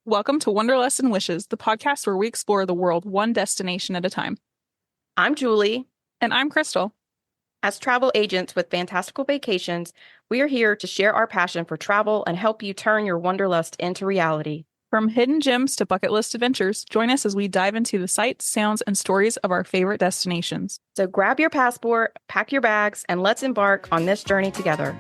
Welcome to Wanderlust Wishes, the podcast where we explore the world one destination at a time. I'm Julie. And I'm Crystal. As travel agents with Fantastical Vacations, we are here to share our passion for travel and help you turn your wanderlust into reality. From hidden gems to bucket list adventures, join us as we dive into the sights, sounds, and stories of our favorite destinations. So grab your passport, pack your bags, and let's embark on this journey together.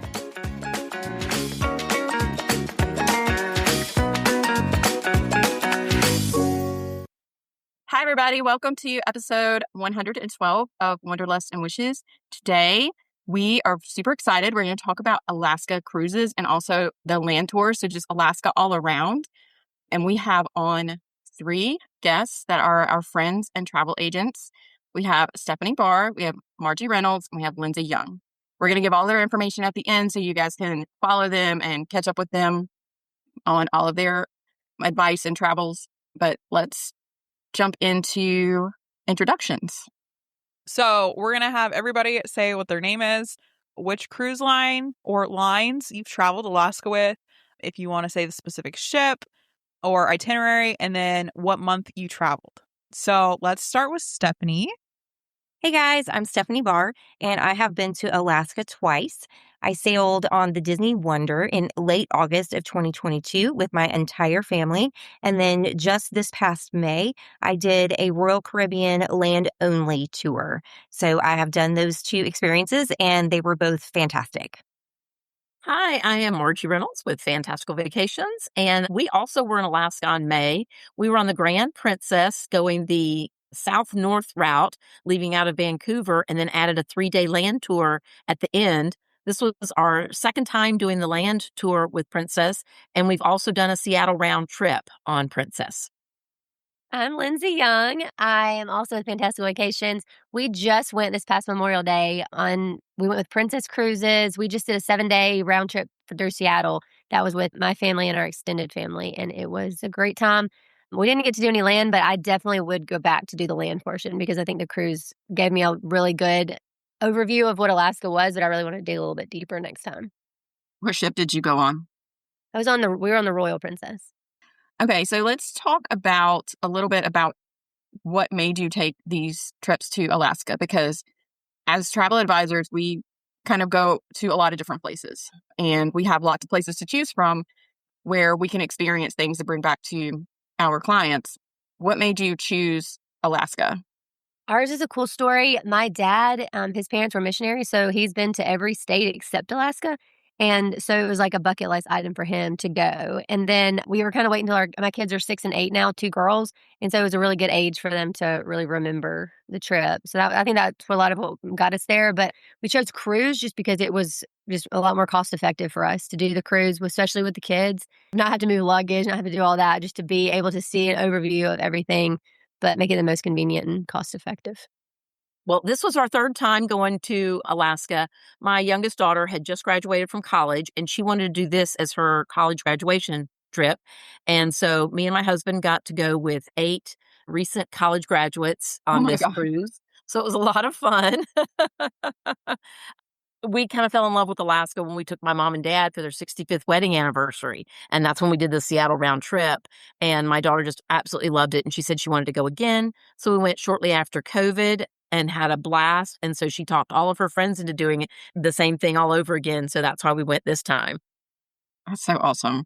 Hi, everybody. Welcome to episode 112 of Wanderlust Wishes. Today, we are super excited. We're going to talk about Alaska cruises and also the land tour, so just Alaska all around. And we have on 3 guests that are our friends and travel agents. We have Stephanie Barr, we have Margie Reynolds, and we have Lindsay Young. We're going to give all their information at the end so you guys can follow them and catch up with them on all of their advice and travels. But let's jump into introductions. So we're going to have everybody say what their name is, which cruise line or lines you've traveled Alaska with, if you want to say the specific ship or itinerary, and then what month you traveled. So let's start with Stephanie. Hey guys, I'm Stephanie Barr, and I have been to Alaska twice. I sailed on the Disney Wonder in late August of 2022 with my entire family. And then just this past May, I did a Royal Caribbean land-only tour. So I have done those 2 experiences, and they were both fantastic. Hi, I am Margie Reynolds with Fantastical Vacations, and we also were in Alaska in May. We were on the Grand Princess going the south-north route, leaving out of Vancouver, and then added a 3-day land tour at the end. This was our second time doing the land tour with Princess, and we've also done a Seattle round trip on Princess. I'm Lindsay Young. I am also with Fantastical Vacations. We just went this past Memorial Day we went with Princess Cruises. We just did a 7-day round trip through Seattle. That was with my family and our extended family, and it was a great time. We didn't get to do any land, but I definitely would go back to do the land portion because I think the cruise gave me a really good overview of what Alaska was, but I really want to dig a little bit deeper next time. What ship did you go on? We were on the Royal Princess. Okay, so let's talk a little bit about what made you take these trips to Alaska, because as travel advisors, we kind of go to a lot of different places, and we have lots of places to choose from where we can experience things to bring back to our clients. What made you choose Alaska? Ours is a cool story. My dad, his parents were missionaries, so he's been to every state except Alaska. And so it was like a bucket list item for him to go. And then we were kind of waiting until my kids are 6 and 8 now, 2 girls. And so it was a really good age for them to really remember the trip. So I think that's what a lot of what got us there. But we chose cruise just because it was just a lot more cost effective for us to do the cruise, especially with the kids. Not have to move luggage, not have to do all that, just to be able to see an overview of everything, but make it the most convenient and cost effective. Well, this was our 3rd time going to Alaska. My youngest daughter had just graduated from college, and she wanted to do this as her college graduation trip. And so me and my husband got to go with 8 recent college graduates on this cruise. So it was a lot of fun. We kind of fell in love with Alaska when we took my mom and dad for their 65th wedding anniversary. And that's when we did the Seattle round trip. And my daughter just absolutely loved it. And she said she wanted to go again. So we went shortly after COVID and had a blast. And so she talked all of her friends into doing the same thing all over again. So that's why we went this time. That's so awesome.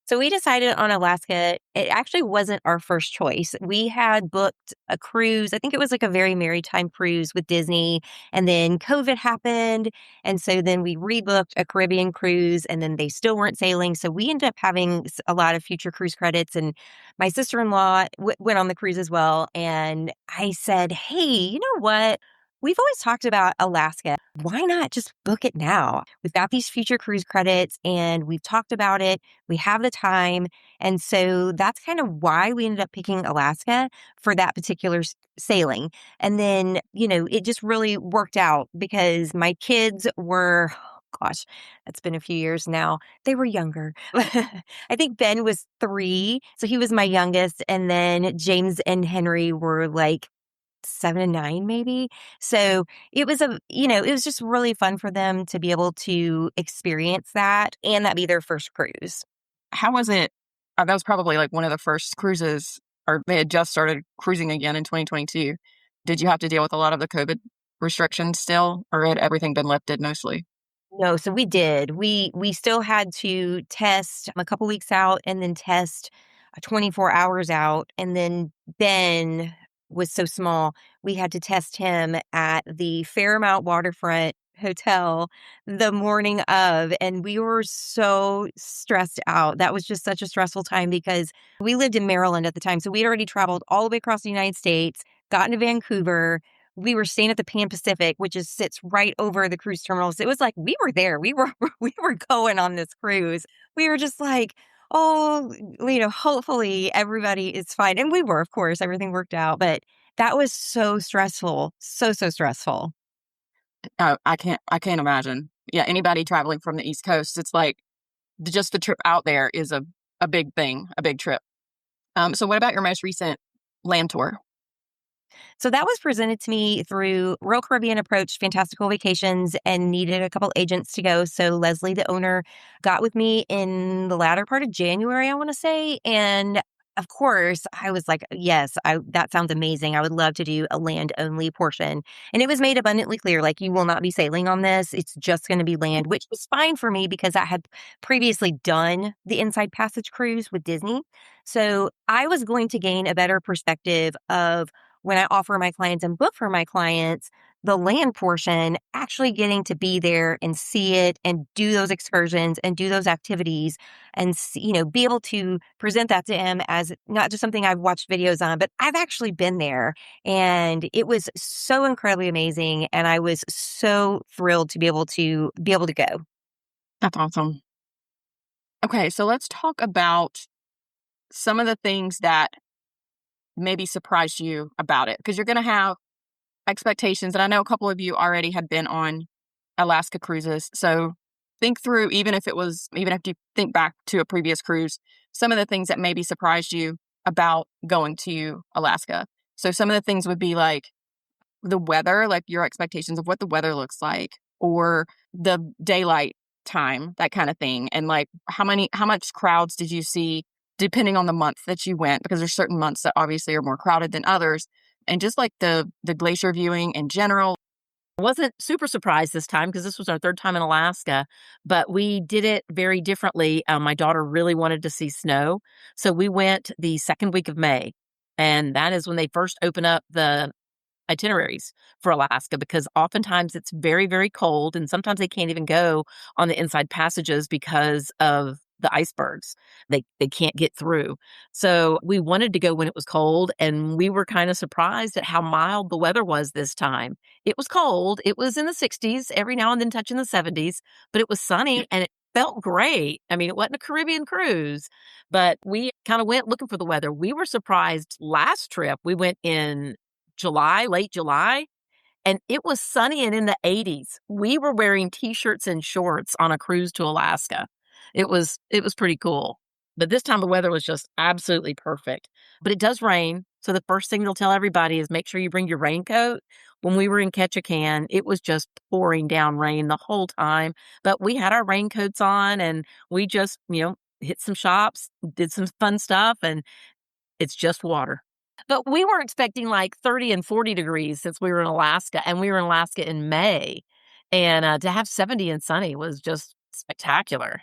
So we decided on Alaska. It actually wasn't our first choice. We had booked a cruise. I think it was like a very maritime cruise with Disney. And then COVID happened. And so then we rebooked a Caribbean cruise, and then they still weren't sailing. So we ended up having a lot of future cruise credits. And my sister-in-law went on the cruise as well. And I said, hey, you know what? We've always talked about Alaska. Why not just book it now? We've got these future cruise credits and we've talked about it. We have the time. And so that's kind of why we ended up picking Alaska for that particular sailing. And then, it just really worked out because my kids were, gosh, that's been a few years now. They were younger. I think Ben was 3. So he was my youngest. And then James and Henry were like 7 and 9 maybe. So it was it was just really fun for them to be able to experience that and that be their first cruise. How was it that was probably like one of the first cruises, or they had just started cruising again in 2022. Did you have to deal with a lot of the COVID restrictions still, or had everything been lifted mostly? No, so we did. We still had to test a couple weeks out and then test 24 hours out. And then Ben was so small, we had to test him at the Fairmount Waterfront Hotel the morning of. And we were so stressed out. That was just such a stressful time because we lived in Maryland at the time. So we'd already traveled all the way across the United States, gotten to Vancouver. We were staying at the Pan Pacific, which sits right over the cruise terminals. It was like we were there. We were we were going on this cruise. We were just like, oh, hopefully everybody is fine. And we were, of course, everything worked out. But that was so stressful. So stressful. Oh, I can't imagine. Yeah, anybody traveling from the East Coast, it's like just the trip out there is a big thing, a big trip. So what about your most recent land tour? So that was presented to me through Royal Caribbean approached Fantastical Vacations and needed a couple agents to go. So Leslie, the owner, got with me in the latter part of January, I want to say. And of course, I was like, yes, that sounds amazing. I would love to do a land only portion. And it was made abundantly clear, like, you will not be sailing on this. It's just going to be land, which was fine for me because I had previously done the Inside Passage cruise with Disney. So I was going to gain a better perspective of when I offer my clients and book for my clients, the land portion, actually getting to be there and see it and do those excursions and do those activities and, be able to present that to him as not just something I've watched videos on, but I've actually been there. And it was so incredibly amazing. And I was so thrilled to be able to go. That's awesome. Okay, so let's talk about some of the things that maybe surprised you about it, because you're going to have expectations. And I know a couple of you already had been on Alaska cruises. So think through, even if you think back to a previous cruise, some of the things that maybe surprised you about going to Alaska. So some of the things would be like the weather, like your expectations of what the weather looks like, or the daylight time, that kind of thing. And like how much crowds did you see depending on the month that you went? Because there's certain months that obviously are more crowded than others. And just like the glacier viewing in general. I wasn't super surprised this time because this was our third time in Alaska, but we did it very differently. My daughter really wanted to see snow. So we went the second week of May. And that is when they first open up the itineraries for Alaska, because oftentimes it's very, very cold. And sometimes they can't even go on the inside passages because of the icebergs. They can't get through. So we wanted to go when it was cold, and we were kind of surprised at how mild the weather was this time. It was cold. It was in the 60s, every now and then touching the 70s, but it was sunny and it felt great. I mean, it wasn't a Caribbean cruise, but we kind of went looking for the weather. We were surprised last trip. We went in July, late July, and it was sunny and in the 80s. We were wearing t-shirts and shorts on a cruise to Alaska. It was pretty cool. But this time the weather was just absolutely perfect. But it does rain. So the first thing they'll tell everybody is make sure you bring your raincoat. When we were in Ketchikan, it was just pouring down rain the whole time. But we had our raincoats on and we just, hit some shops, did some fun stuff, and it's just water. But we were expecting like 30 and 40 degrees since we were in Alaska, and we were in Alaska in May. And to have 70 and sunny was just spectacular.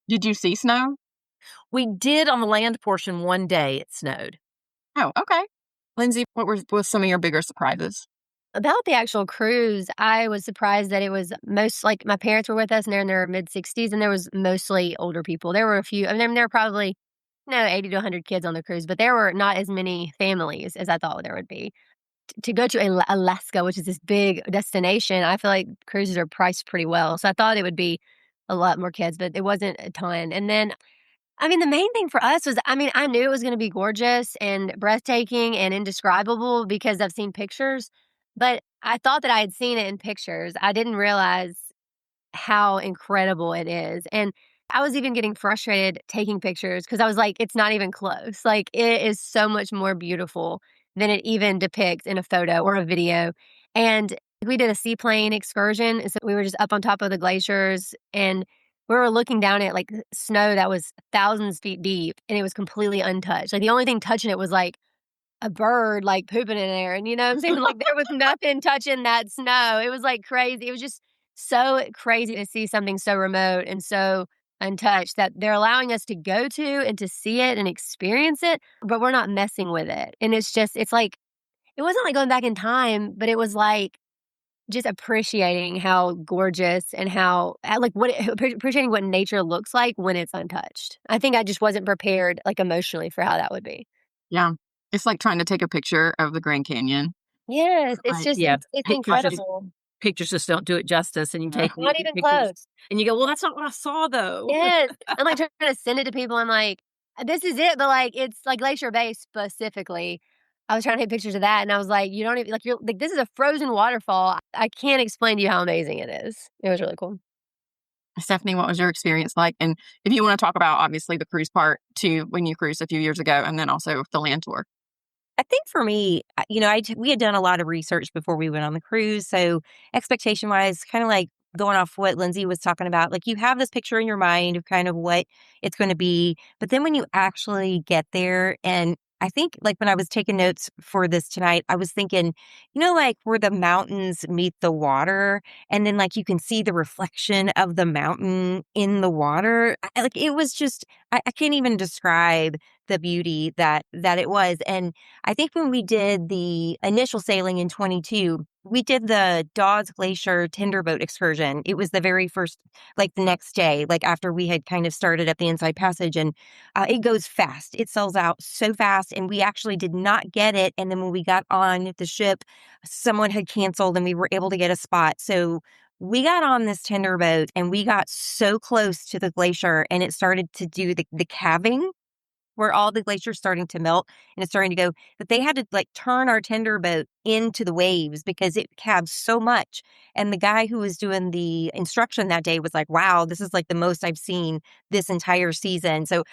Did you see snow? We did on the land portion one day, it snowed. Oh, okay. Lindsay, what were some of your bigger surprises? About the actual cruise, I was surprised that it was most like my parents were with us and they're in their mid 60s, and there was mostly older people. There were a few, there were probably 80 to 100 kids on the cruise, but there were not as many families as I thought there would be. To go to Alaska, which is this big destination, I feel like cruises are priced pretty well. So I thought it would be a lot more kids, but it wasn't a ton. And then the main thing for us was, I knew it was going to be gorgeous and breathtaking and indescribable because I've seen pictures, but I thought that I had seen it in pictures. I didn't realize how incredible it is. And I was even getting frustrated taking pictures because I was like, it's not even close. Like, it is so much more beautiful than it even depicts in a photo or a video. And we did a seaplane excursion. So we were just up on top of the glaciers and we were looking down at like snow that was thousands of feet deep and it was completely untouched. Like the only thing touching it was like a bird like pooping in there. And you know what I'm saying? Like there was nothing touching that snow. It was like crazy. It was just so crazy to see something so remote and so untouched that they're allowing us to go to and to see it and experience it, but we're not messing with it. And it's like, it wasn't like going back in time, but it was like just appreciating how gorgeous and how, like, appreciating what nature looks like when it's untouched. I think I just wasn't prepared, like, emotionally for how that would be. Yeah. It's like trying to take a picture of the Grand Canyon. Yes, it's Like, just, Yeah. it's Pictures just incredible. pictures just don't do it justice, and you take Not even pictures close. and you go, "Well, that's not what I saw, though." Yes. I'm like trying to send it to people. I'm like, this is it. But like, it's like Glacier Bay specifically. I was trying to take pictures of that. And I was like, you don't even, like, you're like, this is a frozen waterfall. I can't explain to you how amazing it is. It was really cool. Stephanie, what was your experience like? And if you want to talk about obviously the cruise part too, when you cruised a few years ago, and then also the land tour. I think for me, we had done a lot of research before we went on the cruise. So expectation wise, kind of like going off what Lindsay was talking about, like you have this picture in your mind of kind of what it's going to be. But then when you actually get there, and I think like when I was taking notes for this tonight, I was thinking, like where the mountains meet the water and then like you can see the reflection of the mountain in the water. Like it was just, I can't even describe the beauty that it was. And I think when we did the initial sailing in 22, we did the Dawes Glacier Tinderboat excursion. It was the very first, like the next day, like after we had kind of started up the Inside Passage, and it goes fast. It sells out so fast, and we actually did not get it. And then when we got on the ship, someone had canceled, and we were able to get a spot. So we got on this Tinderboat, and we got so close to the glacier, and it started to do the calving where all the glaciers starting to melt and it's starting to go, that they had to like turn our tender boat into the waves because it calved so much. And the guy who was doing the instruction that day was like, wow, this is like the most I've seen this entire season. So,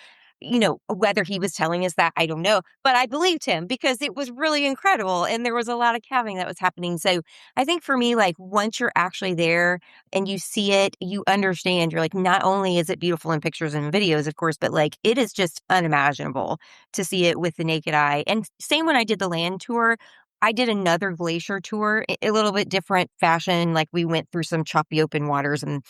whether he was telling us that, I don't know, but I believed him because it was really incredible. And there was a lot of calving that was happening. So I think for me, like once you're actually there and you see it, you understand, you're like, not only is it beautiful in pictures and videos, of course, but like it is just unimaginable to see it with the naked eye. And same when I did the land tour, I did another glacier tour, a little bit different fashion. Like we went through some choppy open waters and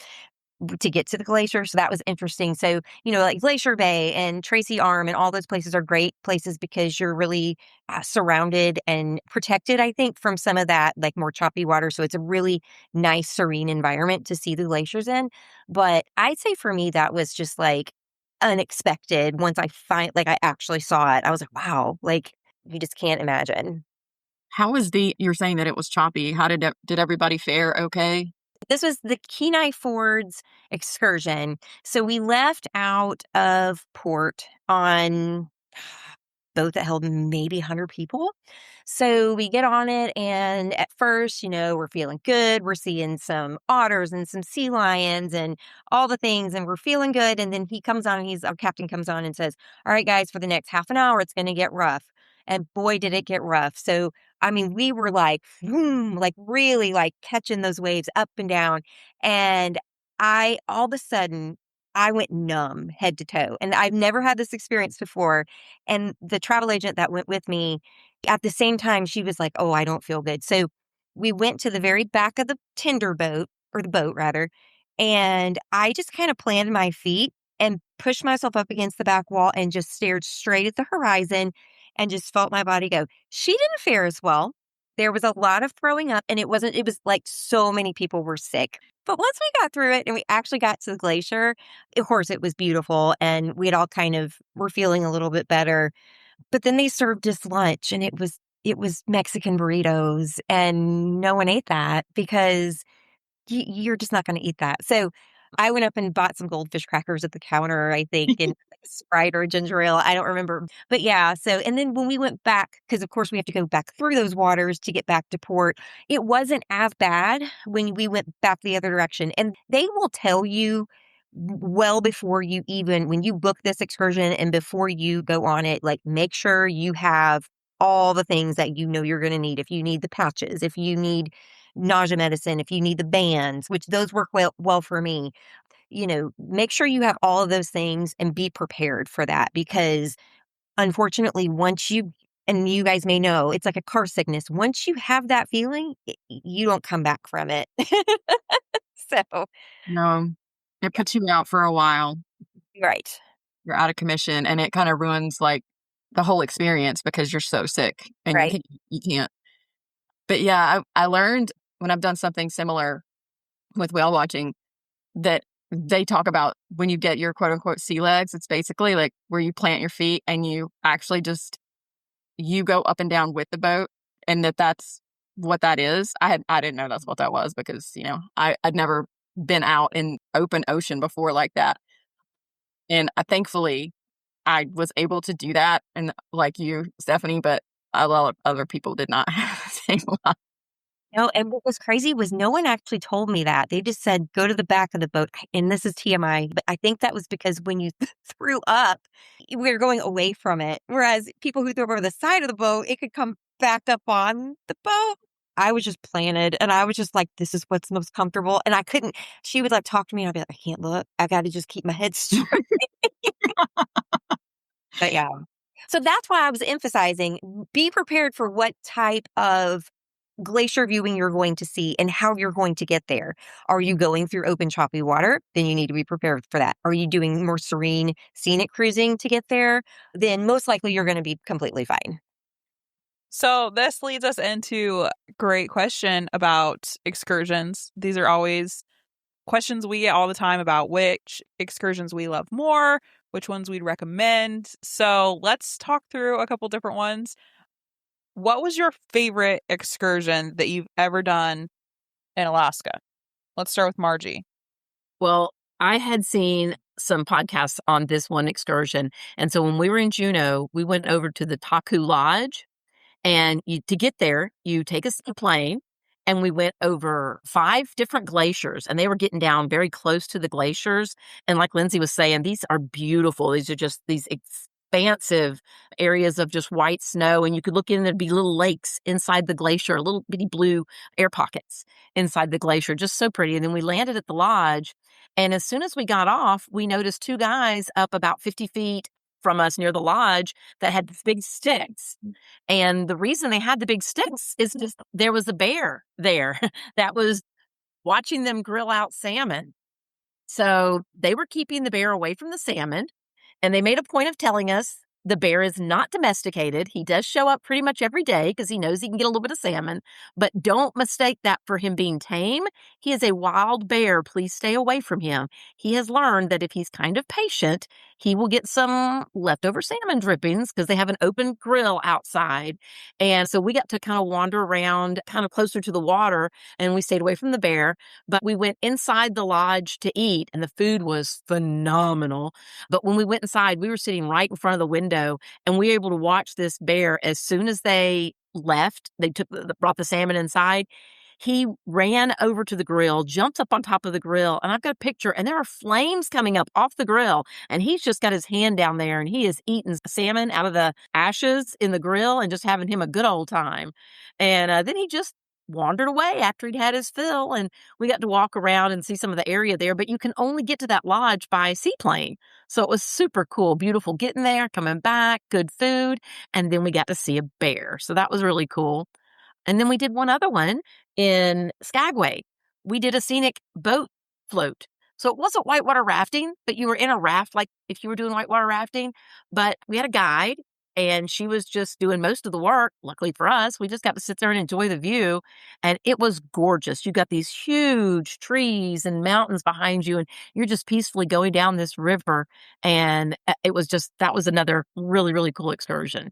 to get to the glacier. So that was interesting. So, like Glacier Bay and Tracy Arm and all those places are great places because you're really surrounded and protected, I think, from some of that like more choppy water. So it's a really nice, serene environment to see the glaciers in. But I'd say for me, that was just like unexpected. Once I actually saw it, I was like, wow, like you just can't imagine. How was you're saying that it was choppy. How did everybody fare okay? This was the Kenai Fords excursion. So we left out of port on boat that held maybe 100 people. So we get on it, and at first, we're feeling good. We're seeing some otters and some sea lions and all the things, and we're feeling good. And then he comes on, and our captain comes on and says, all right, guys, for the next half an hour, it's going to get rough. And boy, did it get rough. So, I mean, we were like, boom, like really like catching those waves up and down. And all of a sudden, I went numb head to toe. And I've never had this experience before. And the travel agent that went with me, at the same time, she was like, oh, I don't feel good. So we went to the very back of the tender boat, or the boat rather, and I just kind of planted my feet and pushed myself up against the back wall and just stared straight at the horizon and just felt my body go. She didn't fare as well. There was a lot of throwing up, and it was like so many people were sick. But once we got through it and we actually got to the glacier, of course, it was beautiful, and we had all kind of were feeling a little bit better. But then they served us lunch, and it was Mexican burritos, and no one ate that because you're just not going to eat that. So I went up and bought some goldfish crackers at the counter, I think, and like Sprite or ginger ale. I don't remember. But yeah, and then when we went back, because of course we have to go back through those waters to get back to port, it wasn't as bad when we went back the other direction. And they will tell you well before when you book this excursion and before you go on it, like make sure you have all the things that you're going to need. If you need the patches, if you need nausea medicine, if you need the bands, which those work well for me. make sure you have all of those things and be prepared for that because unfortunately, and you guys may know, it's like a car sickness. Once you have that feeling, you don't come back from it. So, No, it puts you out for a while. right. You're out of commission, and it kind of ruins like the whole experience because you're so sick and Right. you can't. But yeah, I learned when I've done something similar with whale watching that they talk about when you get your quote unquote sea legs, it's basically like where you plant your feet and you actually just you go up and down with the boat, and that's what that is. I didn't know that's what that was because I'd never been out in open ocean before like that, and thankfully I was able to do that, and like you, Stephanie, but a lot of other people did not have the same luck. No, and what was crazy was no one actually told me that. They just said, go to the back of the boat. And this is TMI, but I think that was because when you threw up, we were going away from it. Whereas people who threw up over the side of the boat, it could come back up on the boat. I was just planted and I was just like, this is what's most comfortable. And I couldn't, she would like talk to me and I'd be like, I can't look. I got to just keep my head straight. But yeah. So that's why I was emphasizing be prepared for what type of glacier viewing you're going to see and how you're going to get there. Are you going through open, choppy water? Then you need to be prepared for that. Are you doing more serene, scenic cruising to get there? Then most likely you're going to be completely fine. So this leads us into a great question about excursions. These are always questions we get all the time about which excursions we love more, which ones we'd recommend. So let's talk through a couple different ones. What was your favorite excursion that you've ever done in Alaska? Let's start with Margie. Well, I had seen some podcasts on this one excursion. And so when we were in Juneau, we went over to the Taku Lodge. And to get there, you take a seaplane, and we went over 5 different glaciers, and they were getting down very close to the glaciers. And like Lindsay was saying, these are beautiful. These are just these expansive areas of just white snow, and you could look in, there'd be little lakes inside the glacier, little bitty blue air pockets inside the glacier, just so pretty. And then we landed at the lodge, and as soon as we got off, we noticed 2 guys up about 50 feet from us near the lodge that had these big sticks. And the reason they had the big sticks is just there was a bear there that was watching them grill out salmon. So they were keeping the bear away from the salmon. And they made a point of telling us the bear is not domesticated. He does show up pretty much every day because he knows he can get a little bit of salmon. But don't mistake that for him being tame. He is a wild bear. Please stay away from him. He has learned that if he's kind of patient, he will get some leftover salmon drippings because they have an open grill outside. And so we got to kind of wander around kind of closer to the water, and we stayed away from the bear. But we went inside the lodge to eat, and the food was phenomenal. But when we went inside, we were sitting right in front of the window, and we were able to watch this bear. As soon as they left, they brought the salmon inside. He ran over to the grill, jumped up on top of the grill, and I've got a picture, and there are flames coming up off the grill, and he's just got his hand down there, and he is eating salmon out of the ashes in the grill and just having him a good old time. And then he just wandered away after he'd had his fill, and we got to walk around and see some of the area there, but you can only get to that lodge by seaplane. So it was super cool, beautiful getting there, coming back, good food, and then we got to see a bear. So that was really cool. And then we did one other one in Skagway. We did a scenic boat float. So it wasn't whitewater rafting, but you were in a raft like if you were doing whitewater rafting. But we had a guide, and she was just doing most of the work. Luckily for us, we just got to sit there and enjoy the view. And it was gorgeous. You got these huge trees and mountains behind you, and you're just peacefully going down this river. And that was another really, really cool excursion.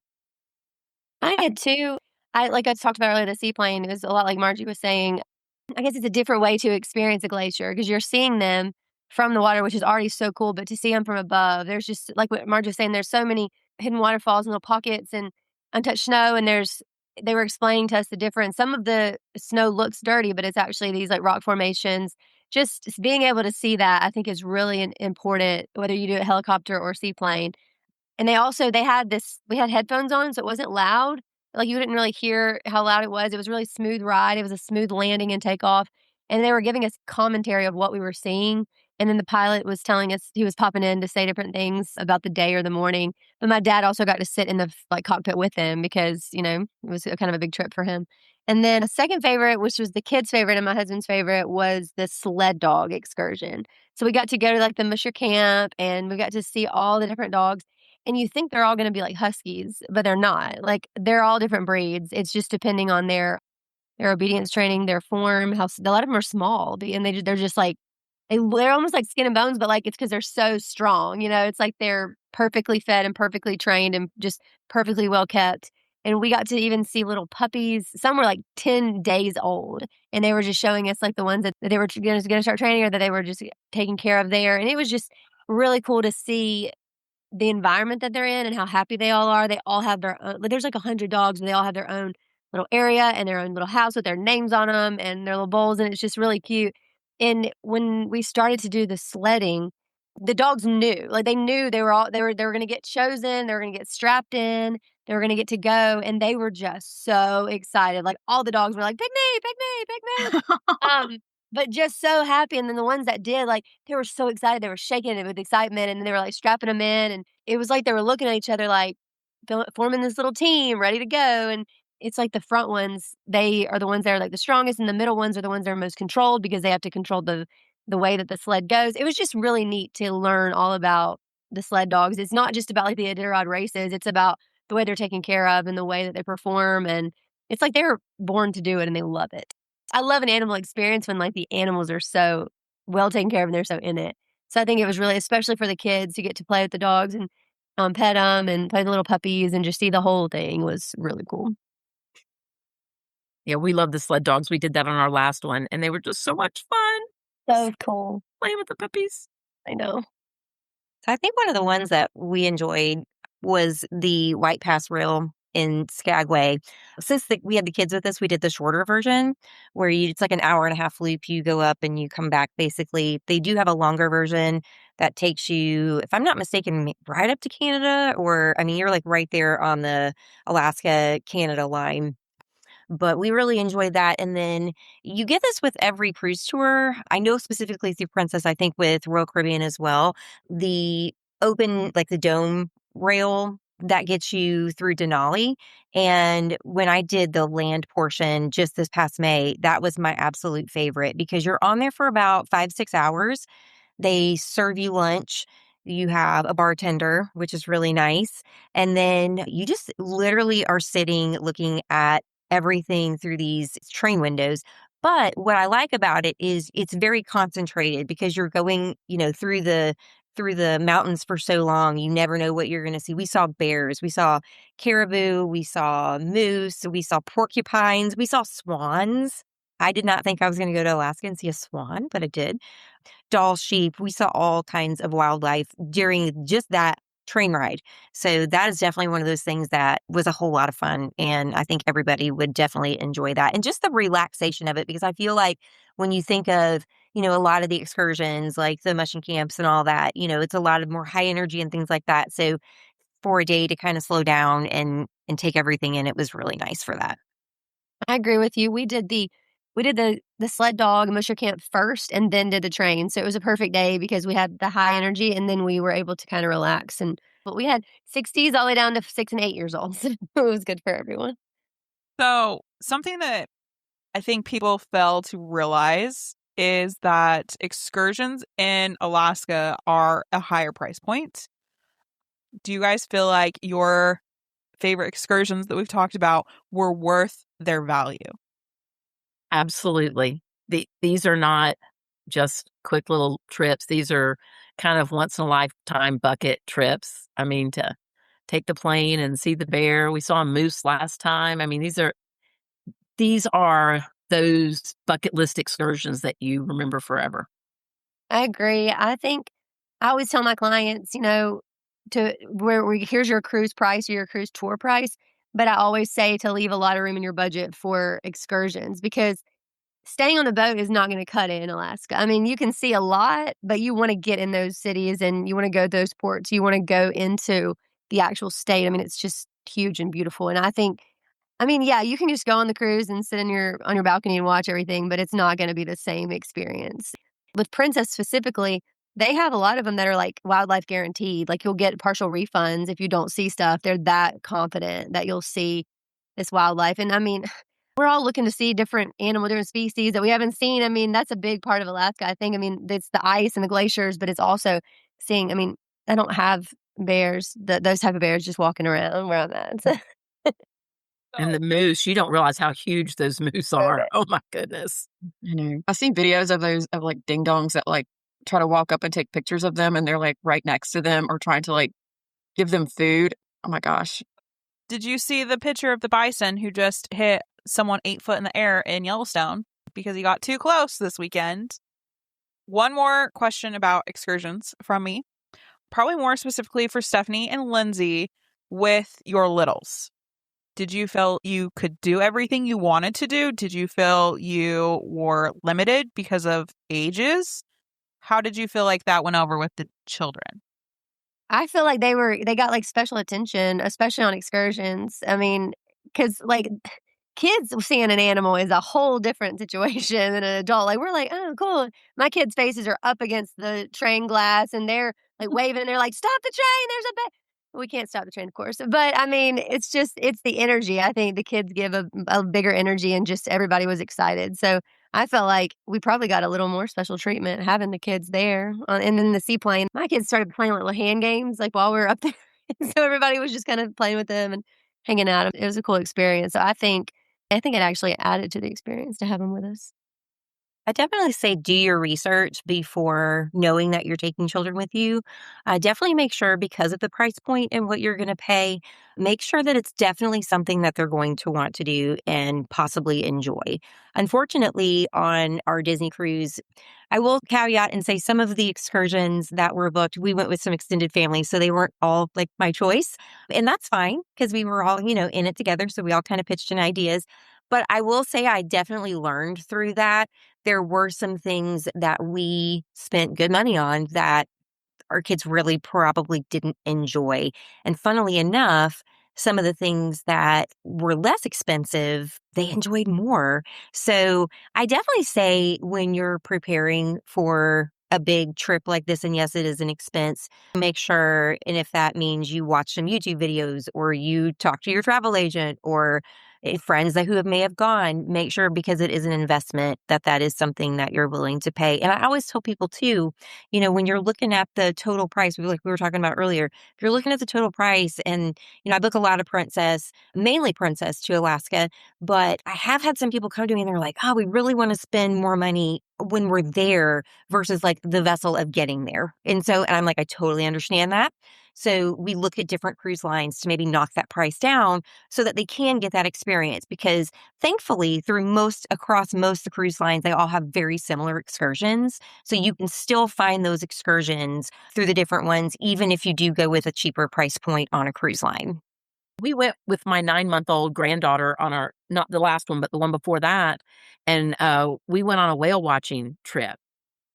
I had two. Like I talked about earlier, the seaplane. It was a lot like Margie was saying. I guess it's a different way to experience a glacier because you're seeing them from the water, which is already so cool. But to see them from above, there's just like what Margie was saying. There's so many hidden waterfalls and little pockets and untouched snow. And they were explaining to us the difference. Some of the snow looks dirty, but it's actually these like rock formations. Just being able to see that, I think, is really important, whether you do a helicopter or seaplane. And we had headphones on, so it wasn't loud. Like you didn't really hear how loud it was. It was a really smooth ride. It was a smooth landing and takeoff. And they were giving us commentary of what we were seeing. And then the pilot was telling us, he was popping in to say different things about the day or the morning. But my dad also got to sit in the like cockpit with him because, it was kind of a big trip for him. And then a second favorite, which was the kids' favorite and my husband's favorite, was the sled dog excursion. So we got to go to like the Musher camp and we got to see all the different dogs. And you think they're all going to be like huskies, but they're not. Like they're all different breeds. It's just depending on their obedience training, their form. How a lot of them are small, and they're just like they're almost like skin and bones, but like it's because they're so strong. It's like they're perfectly fed and perfectly trained and just perfectly well kept. And we got to even see little puppies. Some were like 10 days old, and they were just showing us like the ones that they were going to start training or that they were just taking care of there. And it was just really cool to see the environment that they're in and how happy they all are. They all have their own, there's like 100 dogs and they all have their own little area and their own little house with their names on them and their little bowls. And it's just really cute. And when we started to do the sledding, the dogs knew, like they knew they were going to get chosen. They were going to get strapped in. They were going to get to go. And they were just so excited. Like all the dogs were like, pick me, pick me, pick me. But just so happy. And then the ones that did, like, they were so excited. They were shaking it with excitement. And they were like strapping them in. And it was like they were looking at each other, like forming this little team ready to go. And it's like the front ones, they are the ones that are like the strongest. And the middle ones are the ones that are most controlled because they have to control the way that the sled goes. It was just really neat to learn all about the sled dogs. It's not just about like the Iditarod races. It's about the way they're taken care of and the way that they perform. And it's like they're born to do it and they love it. I love an animal experience when like the animals are so well taken care of and they're so in it. So I think it was really, especially for the kids to get to play with the dogs and pet them and play the little puppies and just see the whole thing was really cool. Yeah, we love the sled dogs. We did that on our last one, and they were just so much fun. So cool. Playing with the puppies. I know. So I think one of the ones that we enjoyed was the White Pass Rail in Skagway. Since we had the kids with us, we did the shorter version where it's like an hour and a half loop. You go up and you come back basically. They do have a longer version that takes you, if I'm not mistaken, right up to Canada, or I mean, you're like right there on the Alaska-Canada line. But we really enjoyed that. And then you get this with every cruise tour. I know specifically through Princess, I think with Royal Caribbean as well, the open, like the dome rail that gets you through Denali. And when I did the land portion just this past May, that was my absolute favorite because you're on there for about 5-6 hours. They serve you lunch. You have a bartender, which is really nice. And then you just literally are sitting looking at everything through these train windows. But what I like about it is it's very concentrated because you're going, through the mountains for so long. You never know what you're going to see. We saw bears, we saw caribou, we saw moose, we saw porcupines, we saw swans. I did not think I was going to go to Alaska and see a swan, but I did. Doll sheep. We saw all kinds of wildlife during just that train ride. So that is definitely one of those things that was a whole lot of fun. And I think everybody would definitely enjoy that. And just the relaxation of it, because I feel like when you think of, a lot of the excursions, like the mushing camps and all that, it's a lot of more high energy and things like that. So for a day to kind of slow down and take everything in, it was really nice for that. I agree with you. We did the sled dog and Musher camp first and then did the train. So it was a perfect day because we had the high energy and then we were able to kind of relax. But we had 60s all the way down to 6 and 8 years old. So it was good for everyone. So something that I think people fail to realize is that excursions in Alaska are a higher price point. Do you guys feel like your favorite excursions that we've talked about were worth their value? Absolutely. These are not just quick little trips. These are kind of once in a lifetime bucket trips. I mean, to take the plane and see the bear. We saw a moose last time. I mean, these are those bucket list excursions that you remember forever. I agree. I think I always tell my clients, here's your cruise price or your cruise tour price. But I always say to leave a lot of room in your budget for excursions because staying on the boat is not going to cut it in Alaska. I mean, you can see a lot, but you want to get in those cities and you want to go to those ports. You want to go into the actual state. I mean, it's just huge and beautiful. And yeah, you can just go on the cruise and sit on your balcony and watch everything, but it's not going to be the same experience. with Princess specifically, they have a lot of them that are like wildlife guaranteed. Like you'll get partial refunds if you don't see stuff. They're that confident that you'll see this wildlife. And I mean, we're all looking to see different different species that we haven't seen. I mean, that's a big part of Alaska, I think. I mean, it's the ice and the glaciers, but it's also seeing, I mean, I don't have bears, those type of bears just walking around where I'm at. So. And the moose, you don't realize how huge those moose are. Oh my goodness. I know. I've seen videos of those of like ding dongs that like try to walk up and take pictures of them and they're like right next to them or trying to like give them food. Oh my gosh. Did you see the picture of the bison who just hit someone 8 foot in the air in Yellowstone because he got too close this weekend? One more question about excursions from me, probably more specifically for Stephanie and Lindsay with your littles. Did you feel you could do everything you wanted to do? Did you feel you were limited because of ages? How did you feel like that went over with the children? I feel like they got like special attention, especially on excursions. I mean, because like kids seeing an animal is a whole different situation than an adult. Like we're like, oh, cool. My kids' faces are up against the train glass, and they're like waving, and they're like, stop the train! There's a we can't stop the train, of course. But I mean, it's the energy. I think the kids give a bigger energy, and just everybody was excited. So I felt like we probably got a little more special treatment having the kids there. And then the seaplane, my kids started playing little hand games like while we were up there. So everybody was just kind of playing with them and hanging out. It was a cool experience. So I think it actually added to the experience to have them with us. I definitely say do your research before knowing that you're taking children with you. Definitely make sure, because of the price point and what you're going to pay, make sure that it's definitely something that they're going to want to do and possibly enjoy. Unfortunately, on our Disney cruise, I will caveat and say some of the excursions that were booked, we went with some extended families, so they weren't all like my choice. And that's fine because we were all, in it together. So we all kind of pitched in ideas. But I will say I definitely learned through that. There were some things that we spent good money on that our kids really probably didn't enjoy. And funnily enough, some of the things that were less expensive, they enjoyed more. So I definitely say when you're preparing for a big trip like this, and yes, it is an expense, make sure, and if that means you watch some YouTube videos or you talk to your travel agent or friends who may have gone, make sure, because it is an investment, that is something that you're willing to pay. And I always tell people too, when you're looking at the total price, like we were talking about earlier, if you're looking at the total price, and, I book a lot of mainly Princess to Alaska, but I have had some people come to me and they're like, oh, we really want to spend more money when we're there versus like the vessel of getting there. And I'm like, I totally understand that. So we look at different cruise lines to maybe knock that price down so that they can get that experience, because thankfully across most of the cruise lines, they all have very similar excursions. So you can still find those excursions through the different ones, even if you do go with a cheaper price point on a cruise line. We went with my 9-month-old granddaughter on not the last one, but the one before that. And we went on a whale watching trip.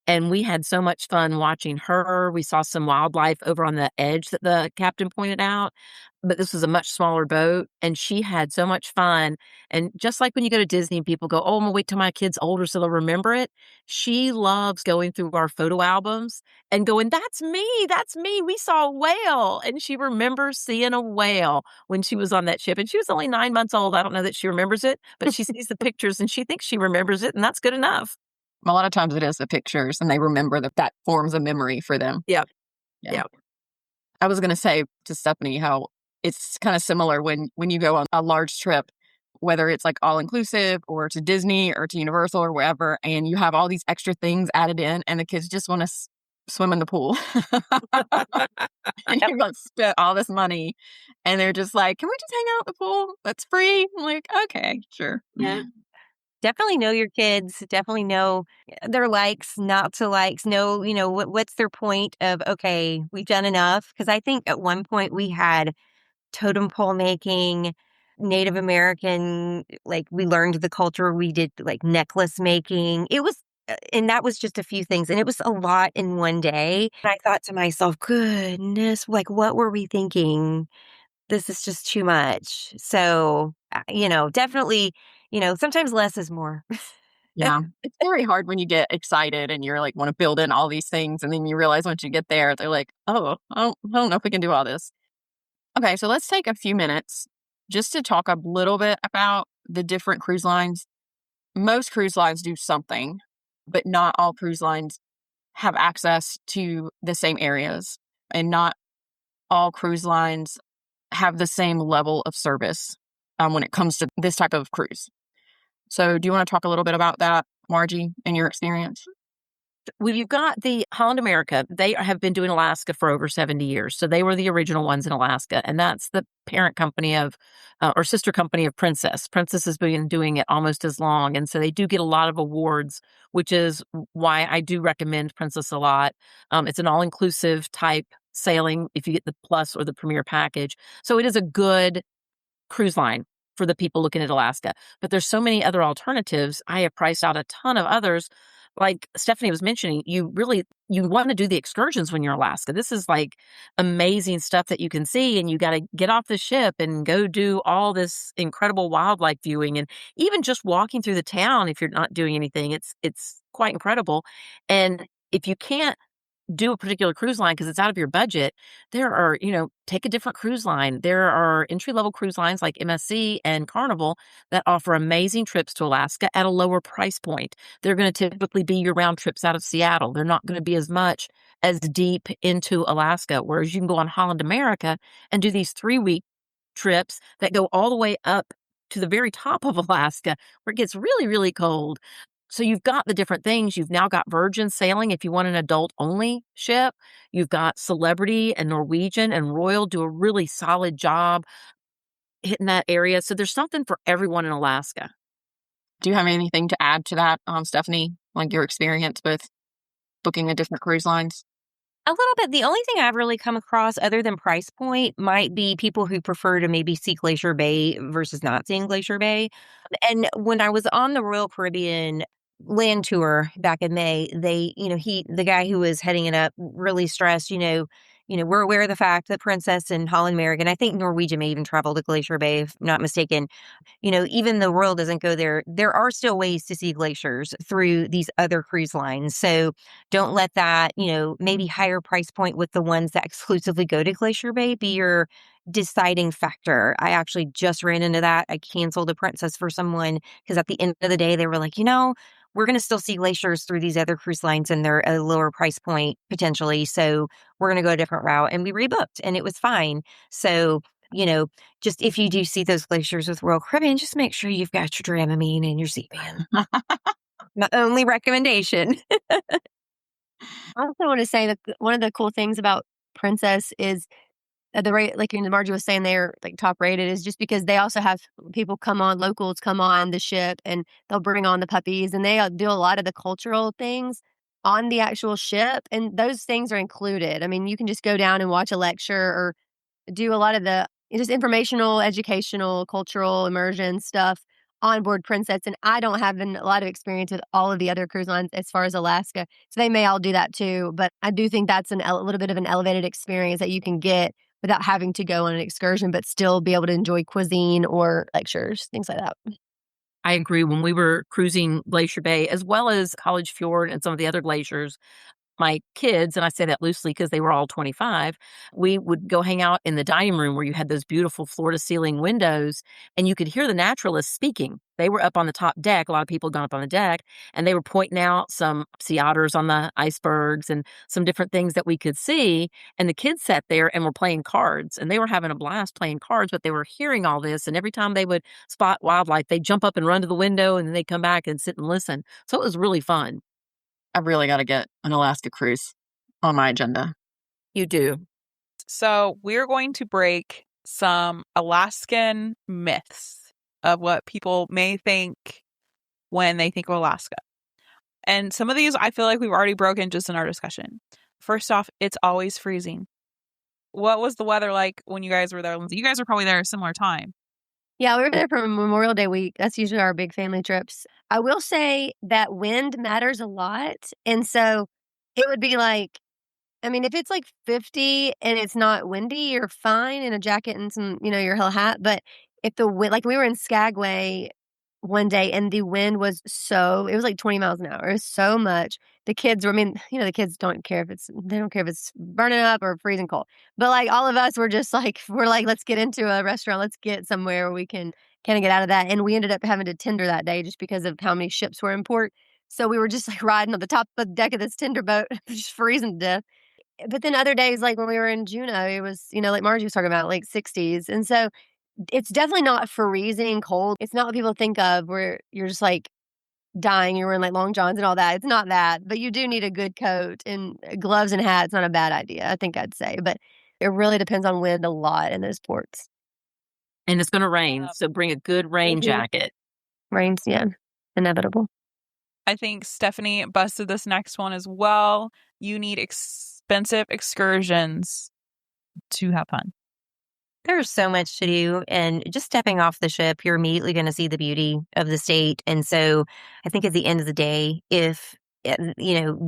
And we had so much fun watching her. We saw some wildlife over on the edge that the captain pointed out, but this was a much smaller boat, and she had so much fun. And just like when you go to Disney, people go, oh, I'm gonna wait till my kid's older so they'll remember it. She loves going through our photo albums and going, that's me. We saw a whale. And she remembers seeing a whale when she was on that ship. And she was only 9 months old. I don't know that she remembers it, but she sees the pictures and she thinks she remembers it, and that's good enough. A lot of times it is the pictures and they remember that forms a memory for them. Yeah. I was going to say to Stephanie how it's kind of similar when you go on a large trip, whether it's like all inclusive or to Disney or to Universal or wherever, and you have all these extra things added in and the kids just want to swim in the pool. And you've like spent all this money and they're just like, can we just hang out at the pool? That's free. I'm like, okay, sure. Yeah. Definitely know your kids. Definitely know their likes, not to likes. Know, what's their point of, okay, we've done enough. Because I think at one point we had totem pole making, Native American, like we learned the culture. We did like necklace making. And that was just a few things. And it was a lot in one day. And I thought to myself, goodness, like what were we thinking? This is just too much. So, definitely, sometimes less is more. Yeah. It's very hard when you get excited and you're like, want to build in all these things. And then you realize once you get there, they're like, oh, I don't know if we can do all this. Okay. So let's take a few minutes just to talk a little bit about the different cruise lines. Most cruise lines do something, but not all cruise lines have access to the same areas. And not all cruise lines have the same level of service when it comes to this type of cruise. So do you want to talk a little bit about that, Margie, in your experience? Well, you've got the Holland America. They have been doing Alaska for over 70 years. So they were the original ones in Alaska. And that's the parent company of, or sister company of Princess. Princess has been doing it almost as long. And so they do get a lot of awards, which is why I do recommend Princess a lot. It's an all inclusive type sailing if you get the plus or the premier package. So it is a good cruise line for the people looking at Alaska. But there's so many other alternatives. I have priced out a ton of others. Like Stephanie was mentioning, you want to do the excursions when you're in Alaska. This is like amazing stuff that you can see, and you got to get off the ship and go do all this incredible wildlife viewing, and even just walking through the town if you're not doing anything. It's quite incredible. And if you can't do a particular cruise line because it's out of your budget, there are, take a different cruise line. There are entry level cruise lines like MSC and Carnival that offer amazing trips to Alaska at a lower price point. They're going to typically be your round trips out of Seattle. They're not going to be as much as deep into Alaska, whereas you can go on Holland America and do these 3-week trips that go all the way up to the very top of Alaska where it gets really, really cold. So you've got the different things. You've now got Virgin sailing if you want an adult only ship. You've got Celebrity and Norwegian and Royal do a really solid job hitting that area. So there's something for everyone in Alaska. Do you have anything to add to that, Stephanie, like your experience with booking the different cruise lines? A little bit. The only thing I've really come across other than price point might be people who prefer to maybe see Glacier Bay versus not seeing Glacier Bay. And when I was on the Royal Caribbean land tour back in May, the guy who was heading it up really stressed, we're aware of the fact that Princess and Holland American, I think Norwegian may even travel to Glacier Bay, if not mistaken. Even though Royal doesn't go there, there are still ways to see glaciers through these other cruise lines. So don't let that, maybe higher price point with the ones that exclusively go to Glacier Bay be your deciding factor. I actually just ran into that. I canceled a Princess for someone because at the end of the day, they were like, we're going to still see glaciers through these other cruise lines and they're a lower price point potentially. So we're going to go a different route. And we rebooked and it was fine. So, just if you do see those glaciers with Royal Caribbean, just make sure you've got your Dramamine and your Z-Band. My only recommendation. I also want to say that one of the cool things about Princess is the rate, like Margie was saying, they're like top rated is just because they also have people locals come on the ship and they'll bring on the puppies and they do a lot of the cultural things on the actual ship. And those things are included. I mean, you can just go down and watch a lecture or do a lot of the just informational, educational, cultural immersion stuff on board Princess. And I don't have a lot of experience with all of the other cruise lines as far as Alaska. So they may all do that too. But I do think that's a little bit of an elevated experience that you can get without having to go on an excursion, but still be able to enjoy cuisine or lectures, things like that. I agree. When we were cruising Glacier Bay, as well as College Fjord and some of the other glaciers, my kids, and I say that loosely because they were all 25, we would go hang out in the dining room where you had those beautiful floor to ceiling windows and you could hear the naturalists speaking. They were up on the top deck. A lot of people had gone up on the deck and they were pointing out some sea otters on the icebergs and some different things that we could see. And the kids sat there and were playing cards and they were having a blast playing cards, but they were hearing all this. And every time they would spot wildlife, they'd jump up and run to the window and then they'd come back and sit and listen. So it was really fun. I really got to get an Alaska cruise on my agenda. You do. So we're going to break some Alaskan myths of what people may think when they think of Alaska. And some of these I feel like we've already broken just in our discussion. First off, it's always freezing. What was the weather like when you guys were there, Lindsay? You guys were probably there at a similar time. Yeah, we were there for Memorial Day week. That's usually our big family trips. I will say that wind matters a lot. And so it would be like, I mean, if it's like 50 and it's not windy, you're fine in a jacket and some, your whole hat. But if the wind, like we were in Skagway one day and the wind was it was like 20 miles an hour. It was so much. The kids were, I mean, the kids they don't care if it's burning up or freezing cold. But like all of us were just like, let's get into a restaurant. Let's get somewhere where we can kind of get out of that. And we ended up having to tender that day just because of how many ships were in port. So we were just like riding on the top of the deck of this tender boat, just freezing to death. But then other days, like when we were in Juneau, it was, like Margie was talking about, like 60s. And so it's definitely not freezing cold. It's not what people think of where you're just like dying. You're wearing like long johns and all that. It's not that. But you do need a good coat and gloves and hats. Not a bad idea, I think I'd say. But it really depends on wind a lot in those ports. And it's going to rain. So bring a good rain jacket. Rain's, yeah, inevitable. I think Stephanie busted this next one as well. You need expensive excursions to have fun. There's so much to do, and just stepping off the ship, you're immediately going to see the beauty of the state. And so I think at the end of the day, if,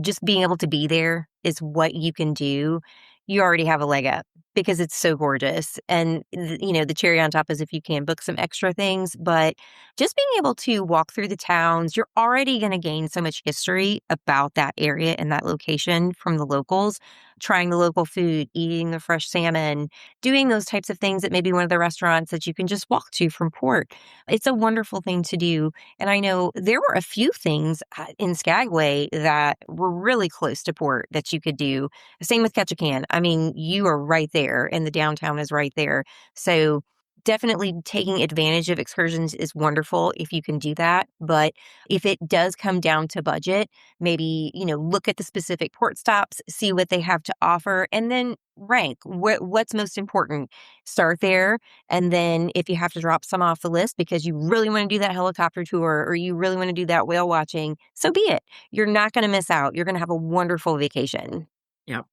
just being able to be there is what you can do, you already have a leg up because it's so gorgeous. And, the cherry on top is if you can book some extra things, but just being able to walk through the towns, you're already going to gain so much history about that area and that location from the locals, trying the local food, eating the fresh salmon, doing those types of things at maybe one of the restaurants that you can just walk to from port. It's a wonderful thing to do. And I know there were a few things in Skagway that were really close to port that you could do. Same with Ketchikan. I mean, you are right there and the downtown is right there. So definitely taking advantage of excursions is wonderful if you can do that. But if it does come down to budget, maybe, look at the specific port stops, see what they have to offer, and then rank what's most important. Start there. And then if you have to drop some off the list because you really want to do that helicopter tour or you really want to do that whale watching, so be it. You're not going to miss out. You're going to have a wonderful vacation. Yep.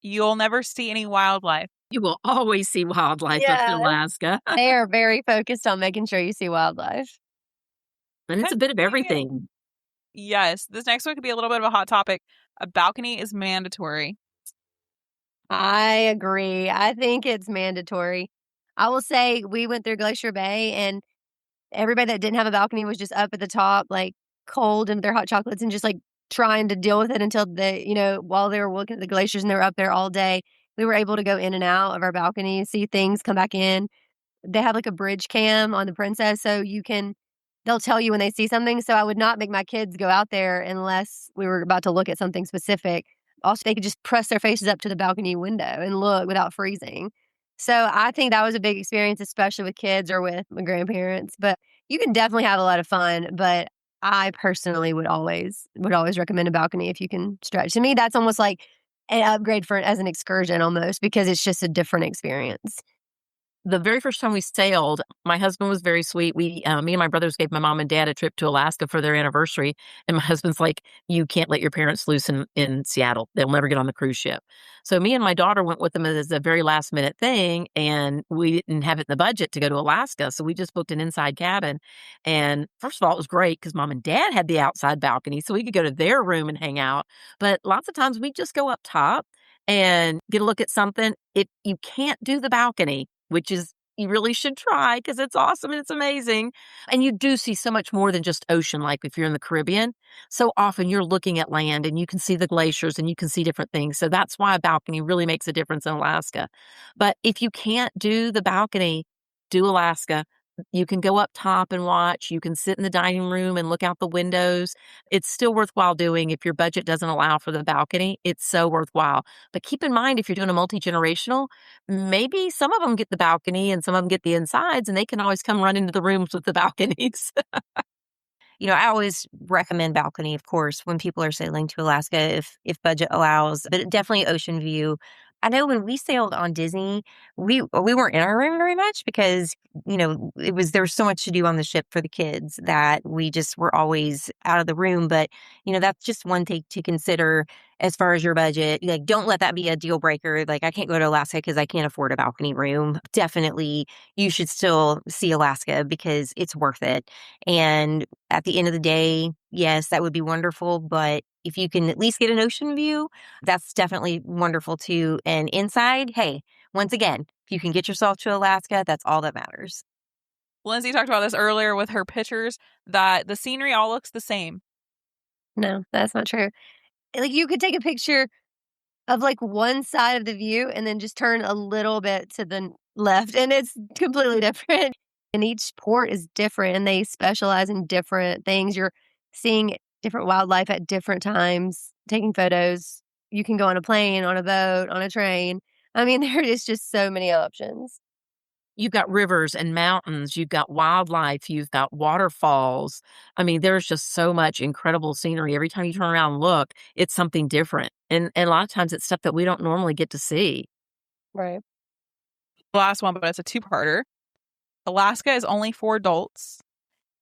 You'll never see any wildlife. You will always see wildlife up in Alaska. They are very focused on making sure you see wildlife. And it's a bit of everything. Yes. This next one could be a little bit of a hot topic. A balcony is mandatory. I agree. I think it's mandatory. I will say we went through Glacier Bay and everybody that didn't have a balcony was just up at the top, like cold and their hot chocolates and just like trying to deal with it until while they were looking at the glaciers and they were up there all day. We were able to go in and out of our balcony, see things, come back in. They have like a bridge cam on the Princess, so they'll tell you when they see something. So I would not make my kids go out there unless we were about to look at something specific. Also, they could just press their faces up to the balcony window and look without freezing. So I think that was a big experience, especially with kids or with my grandparents. But you can definitely have a lot of fun. But I personally would always recommend a balcony if you can stretch. To me, that's almost like an upgrade as an excursion almost because it's just a different experience. The very first time we sailed, my husband was very sweet. Me and my brothers gave my mom and dad a trip to Alaska for their anniversary. And my husband's like, you can't let your parents loose in Seattle. They'll never get on the cruise ship. So me and my daughter went with them as a very last minute thing. And we didn't have it in the budget to go to Alaska. So we just booked an inside cabin. And first of all, it was great because mom and dad had the outside balcony. So we could go to their room and hang out. But lots of times we just go up top and get a look at something. If you can't do the balcony, which is you really should try because it's awesome and it's amazing. And you do see so much more than just ocean, like if you're in the Caribbean. So often you're looking at land and you can see the glaciers and you can see different things. So that's why a balcony really makes a difference in Alaska. But if you can't do the balcony, do Alaska. You can go up top and watch. You can sit in the dining room and look out the windows. It's still worthwhile doing if your budget doesn't allow for the balcony. It's so worthwhile. But keep in mind, if you're doing a multi-generational, maybe some of them get the balcony and some of them get the insides, and they can always come run into the rooms with the balconies. I always recommend balcony, of course, when people are sailing to Alaska, if budget allows, but definitely ocean view. I know when we sailed on Disney, we weren't in our room very much because, there was so much to do on the ship for the kids that we just were always out of the room. But, that's just one thing to consider as far as your budget. Like, don't let that be a deal breaker. Like, I can't go to Alaska because I can't afford a balcony room. Definitely, you should still see Alaska because it's worth it. And at the end of the day, yes, that would be wonderful. But if you can at least get an ocean view, that's definitely wonderful too. And inside, hey, once again, if you can get yourself to Alaska, that's all that matters. Lindsay talked about this earlier with her pictures, that the scenery all looks the same. No, that's not true. Like, you could take a picture of like one side of the view and then just turn a little bit to the left, and it's completely different. And each port is different, and they specialize in different things. You're seeing different wildlife at different times, taking photos. You can go on a plane, on a boat, on a train. I mean, there is just so many options. You've got rivers and mountains, you've got wildlife, you've got waterfalls. I mean, there's just so much incredible scenery. Every time you turn around and look, it's something different. And a lot of times it's stuff that we don't normally get to see. Right. The last one, but it's a two-parter. Alaska is only for adults,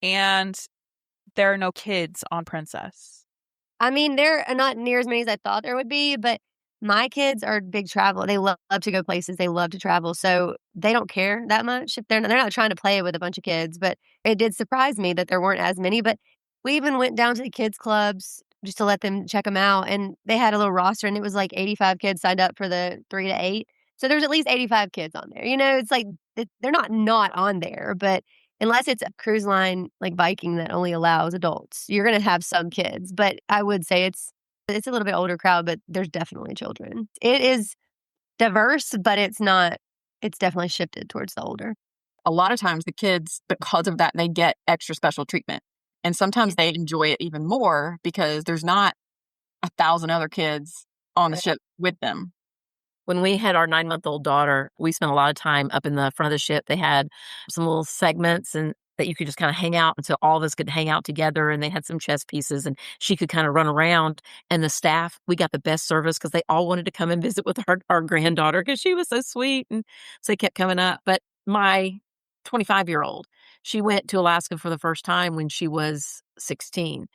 and there are no kids on Princess. I mean, there are not near as many as I thought there would be, but my kids are big travel. They love to go places. They love to travel. So they don't care that much if they're not trying to play with a bunch of kids. But it did surprise me that there weren't as many. But we even went down to the kids clubs just to let them check them out. And they had a little roster, and it was like 85 kids signed up for the 3 to 8. So there's at least 85 kids on there. It's like they're not on there, but unless it's a cruise line like Viking that only allows adults, you're going to have some kids. But I would say it's a little bit older crowd, but there's definitely children. It is diverse, but it's definitely shifted towards the older. A lot of times the kids, because of that, they get extra special treatment. And sometimes they enjoy it even more because there's not 1,000 other kids on the ship with them. When we had our 9-month-old daughter, we spent a lot of time up in the front of the ship. They had some little segments and that you could just kind of hang out until all of us could hang out together. And they had some chess pieces and she could kind of run around. And the staff, we got the best service because they all wanted to come and visit with our granddaughter because she was so sweet. And so they kept coming up. But my 25-year-old, she went to Alaska for the first time when she was 16.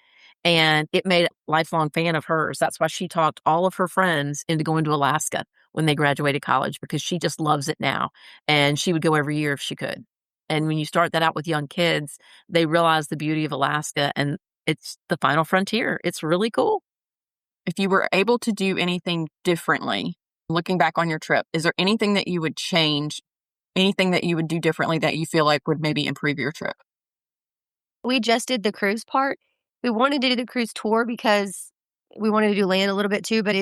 And it made a lifelong fan of hers. That's why she talked all of her friends into going to Alaska when they graduated college because she just loves it now. And she would go every year if she could. And when you start that out with young kids, they realize the beauty of Alaska and it's the final frontier. It's really cool. If you were able to do anything differently, looking back on your trip, is there anything that you would change, anything that you would do differently that you feel like would maybe improve your trip? We just did the cruise part. We wanted to do the cruise tour because we wanted to do land a little bit too, but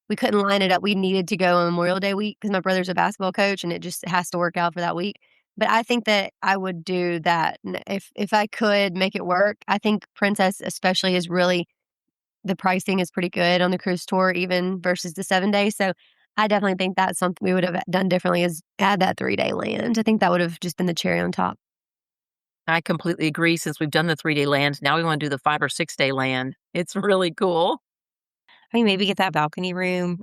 we couldn't line it up. We needed to go on Memorial Day week because my brother's a basketball coach and it just has to work out for that week. But I think that I would do that. If I could make it work. I think Princess especially is really, the pricing is pretty good on the cruise tour even versus the 7 days. So I definitely think that's something we would have done differently is add that 3-day land. I think that would have just been the cherry on top. I completely agree. Since we've done the 3-day land, now we want to do the 5 or 6-day land. It's really cool. I mean, maybe get that balcony room.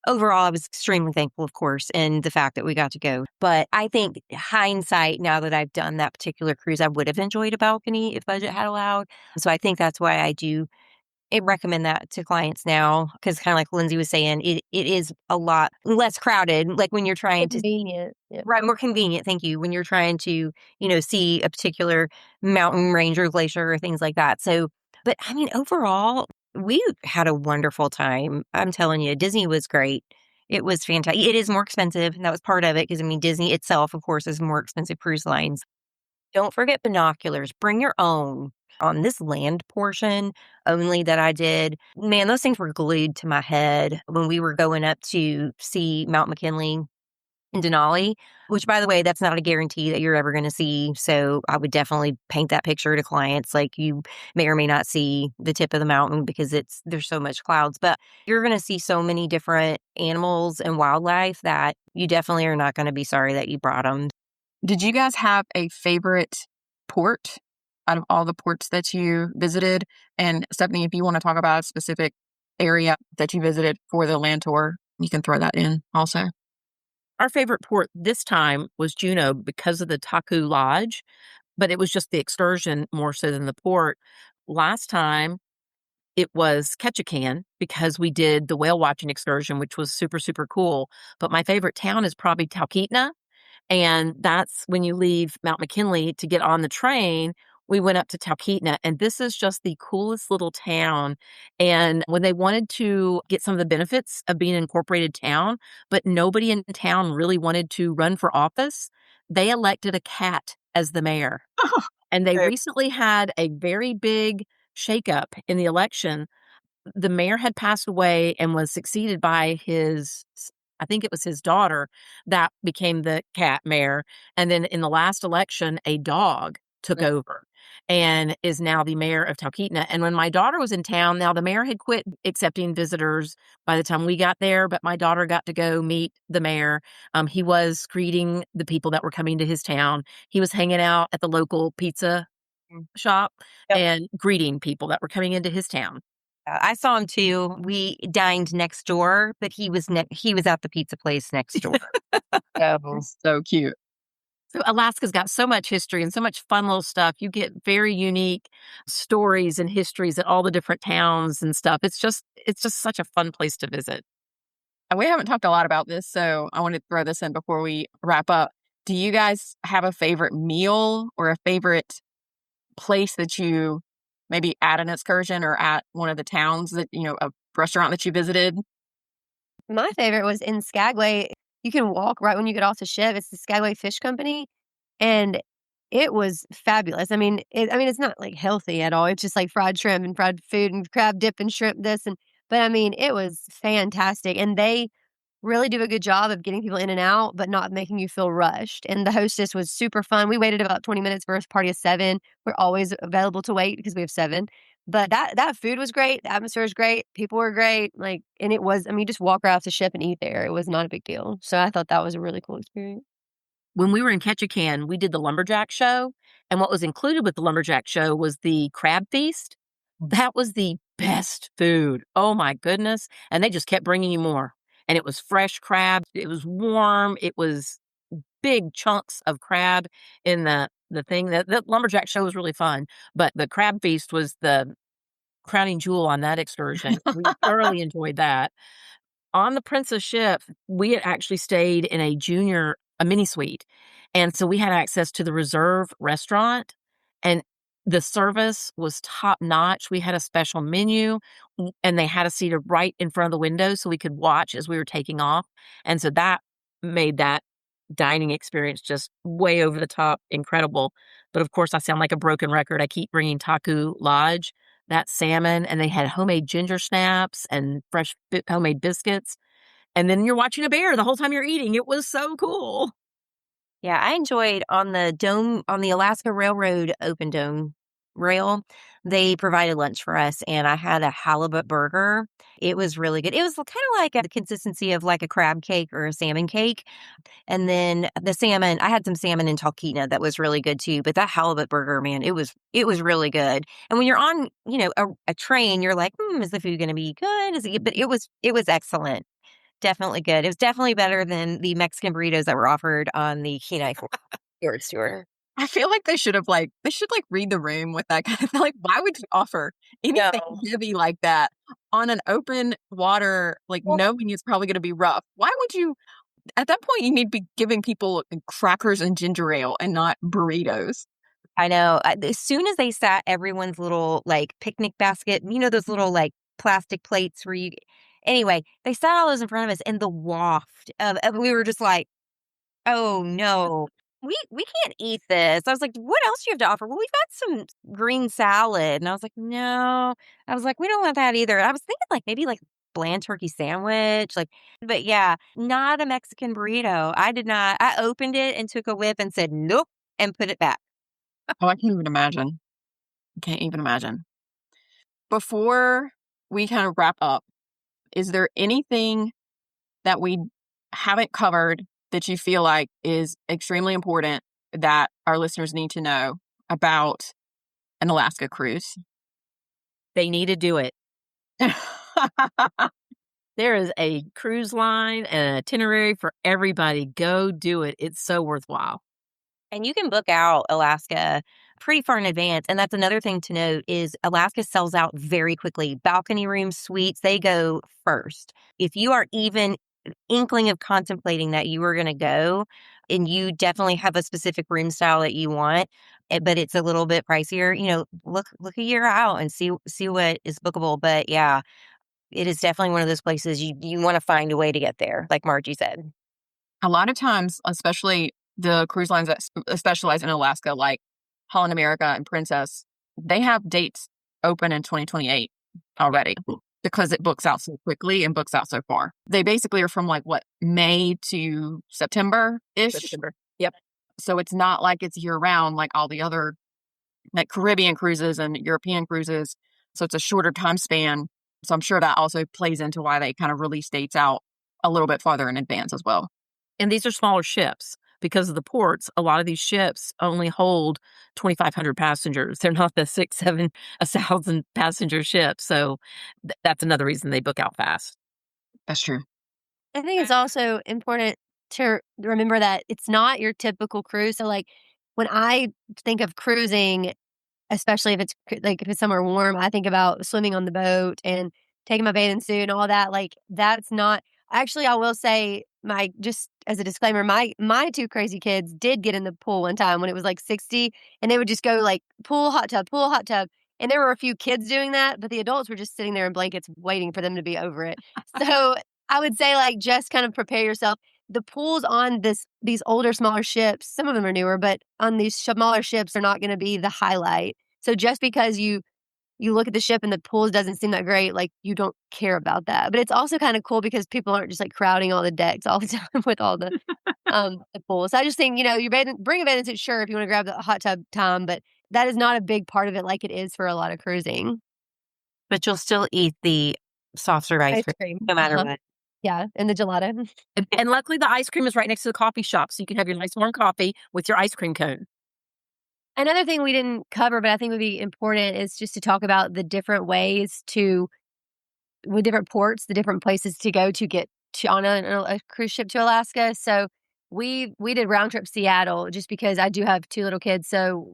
Overall, I was extremely thankful, of course, and the fact that we got to go. But I think hindsight, now that I've done that particular cruise, I would have enjoyed a balcony if budget had allowed. So I think that's why I recommend that to clients now, because kind of like Lindsay was saying, it is a lot less crowded. Like when you're trying to Convenient. Yep. right, more convenient. Thank you. When you're trying to, see a particular mountain range or glacier or things like that. So, but I mean, overall, we had a wonderful time. I'm telling you, Disney was great. It was fantastic. It is more expensive, and that was part of it because, I mean, Disney itself, of course, is more expensive cruise lines. Don't forget binoculars. Bring your own. On this land portion only that I did, man, those things were glued to my head when we were going up to see Mount McKinley in Denali, which, by the way, that's not a guarantee that you're ever going to see. So I would definitely paint that picture to clients. Like, you may or may not see the tip of the mountain because there's so much clouds, but you're going to see so many different animals and wildlife that you definitely are not going to be sorry that you brought them. Did you guys have a favorite port out of all the ports that you visited? And Stephanie, if you want to talk about a specific area that you visited for the land tour, you can throw that in also. Our favorite port this time was Juneau because of the Taku Lodge, but it was just the excursion more so than the port. Last time, it was Ketchikan because we did the whale watching excursion, which was super, super cool. But my favorite town is probably Talkeetna. And that's when you leave Mount McKinley to get on the train. We went up to Talkeetna, and this is just the coolest little town. And when they wanted to get some of the benefits of being an incorporated town, but nobody in town really wanted to run for office, they elected a cat as the mayor. And they Okay. recently had a very big shakeup in the election. The mayor had passed away and was succeeded by I think it was his daughter that became the cat mayor. And then in the last election, a dog took over and is now the mayor of Talkeetna. And when my daughter was in town, now the mayor had quit accepting visitors by the time we got there, but my daughter got to go meet the mayor. He was greeting the people that were coming to his town. He was hanging out at the local pizza shop Yep. and greeting people that were coming into his town. I saw him too. We dined next door, but he was at the pizza place next door. So So cute. So Alaska's got so much history and so much fun little stuff. You get very unique stories and histories at all the different towns and stuff. It's just such a fun place to visit. And we haven't talked a lot about this, so I want to throw this in before we wrap up. Do you guys have a favorite meal or a favorite place that you maybe at an excursion or at one of the towns that, a restaurant that you visited? My favorite was in Skagway. You can walk right when you get off the ship. It's the Skagway Fish Company, and it was fabulous. I mean, it's not like healthy at all. It's just like fried shrimp and fried food and crab dip and shrimp this but I mean, it was fantastic, and they really do a good job of getting people in and out, but not making you feel rushed. And the hostess was super fun. We waited about 20 minutes for a party of 7. We're always available to wait because we have 7. But that food was great. The atmosphere was great. People were great. And it was, you just walk right off the ship and eat there. It was not a big deal. So I thought that was a really cool experience. When we were in Ketchikan, we did the lumberjack show. And what was included with the lumberjack show was the crab feast. That was the best food. Oh my goodness. And they just kept bringing you more. And it was fresh crab. It was warm. It was big chunks of crab in the thing. The lumberjack show was really fun. But the crab feast was the crowning jewel on that excursion. We thoroughly enjoyed that. On the Princess ship, we had actually stayed in a mini suite. And so we had access to the reserve restaurant, and the service was top notch. We had a special menu, and they had us seated right in front of the window so we could watch as we were taking off. And so that made that dining experience just way over the top incredible. But of course, I sound like a broken record. I keep bringing Taku Lodge, that salmon, and they had homemade ginger snaps and fresh homemade biscuits. And then you're watching a bear the whole time you're eating. It was so cool. yeah, I enjoyed on the Alaska Railroad open dome rail. They provided lunch for us, and I had a halibut burger. It was really good. It was kind of like the consistency of like a crab cake or a salmon cake. And then the salmon, I had some salmon in Talkeetna that was really good too. But that halibut burger, man, it was really good. And when you're on, a train, you're like, is the food going to be good? But it was excellent. Definitely good. It was definitely better than the Mexican burritos that were offered on the Kenai Fjords tour. I feel like they should read the room with that kind of thing. Like, why would you offer anything No. heavy like that on an open water, knowing it's probably going to be rough? Why would you, at that point, you need to be giving people crackers and ginger ale and not burritos. I know. As soon as they sat everyone's little picnic basket, those little plastic plates where anyway, they sat all those in front of us, and the waft of we were just like, oh no, we can't eat this. I was like, what else do you have to offer? Well, we've got some green salad. And I was like, no. I was like, we don't want that either. And I was thinking maybe bland turkey sandwich. But yeah, not a Mexican burrito. I did not. I opened it and took a whip and said, nope, and put it back. Oh, I can't even imagine. Can't even imagine. Before we kind of wrap up, is there anything that we haven't covered that you feel like is extremely important that our listeners need to know about an Alaska cruise? They need to do it. There is a cruise line and an itinerary for everybody. Go do it. It's so worthwhile. And you can book out Alaska pretty far in advance. And that's another thing to note is Alaska sells out very quickly. Balcony rooms, suites, they go first. If you are even inkling of contemplating that you are going to go and you definitely have a specific room style that you want, but it's a little bit pricier, look a year out and see what is bookable. But yeah, it is definitely one of those places you want to find a way to get there, like Margie said. A lot of times, especially the cruise lines that specialize in Alaska, like Holland America and Princess, they have dates open in 2028 already because it books out so quickly and books out so far. They basically are from like May to September-ish. September. Yep. So it's not like it's year round like all the other like Caribbean cruises and European cruises. So it's a shorter time span. So I'm sure that also plays into why they kind of release dates out a little bit farther in advance as well. And these are smaller ships. Because of the ports, a lot of these ships only hold 2,500 passengers. They're not the 6,000, 1,000 passenger ships. So that's another reason they book out fast. That's true. I think it's also important to remember that it's not your typical cruise. So, like, when I think of cruising, especially if it's somewhere warm, I think about swimming on the boat and taking my bathing suit and all that. Like, that's not actually. I will say, just as a disclaimer, my two crazy kids did get in the pool one time when it was like 60, and they would just go like pool, hot tub, and there were a few kids doing that, but the adults were just sitting there in blankets waiting for them to be over it. So I would say, like, just kind of prepare yourself. The pools on these older, smaller ships, some of them are newer, but on these smaller ships are not going to be the highlight. So just because you look at the ship and the pools doesn't seem that great, like, you don't care about that. But it's also kind of cool because people aren't just like crowding all the decks all the time with all the pools. So I just think, you bring a bathing suit, sure, if you want to grab the hot tub time, but that is not a big part of it like it is for a lot of cruising. But you'll still eat the soft serve ice cream no matter what. Yeah, and the gelato. And luckily, the ice cream is right next to the coffee shop, so you can have your nice warm coffee with your ice cream cone. Another thing we didn't cover, but I think would be important, is just to talk about the different ways with different ports, the different places to go to get to on a cruise ship to Alaska. So we did round trip Seattle just because I do have two little kids. So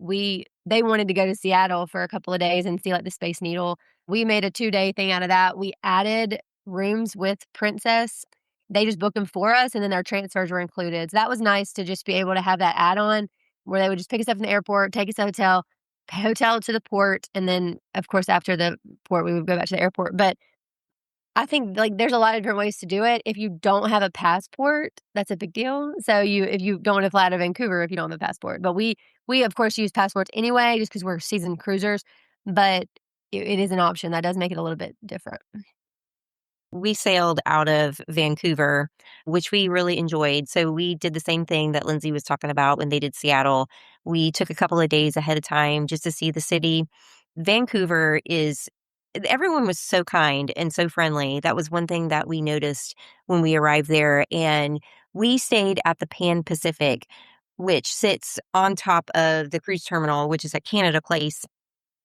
they wanted to go to Seattle for a couple of days and see like the Space Needle. We made a 2-day thing out of that. We added rooms with Princess. They just booked them for us, and then their transfers were included. So that was nice to just be able to have that add-on where they would just pick us up from the airport, take us to a hotel to the port, and then, of course, after the port, we would go back to the airport. But I think, like, there's a lot of different ways to do it. If you don't have a passport, that's a big deal. So if you don't want to fly to Vancouver if you don't have a passport. But we of course use passports anyway just because we're seasoned cruisers. But it is an option. That does make it a little bit different. We sailed out of Vancouver, which we really enjoyed. So we did the same thing that Lindsay was talking about when they did Seattle. We took a couple of days ahead of time just to see the city. Vancouver everyone was so kind and so friendly. That was one thing that we noticed when we arrived there. And we stayed at the Pan Pacific, which sits on top of the cruise terminal, which is at Canada Place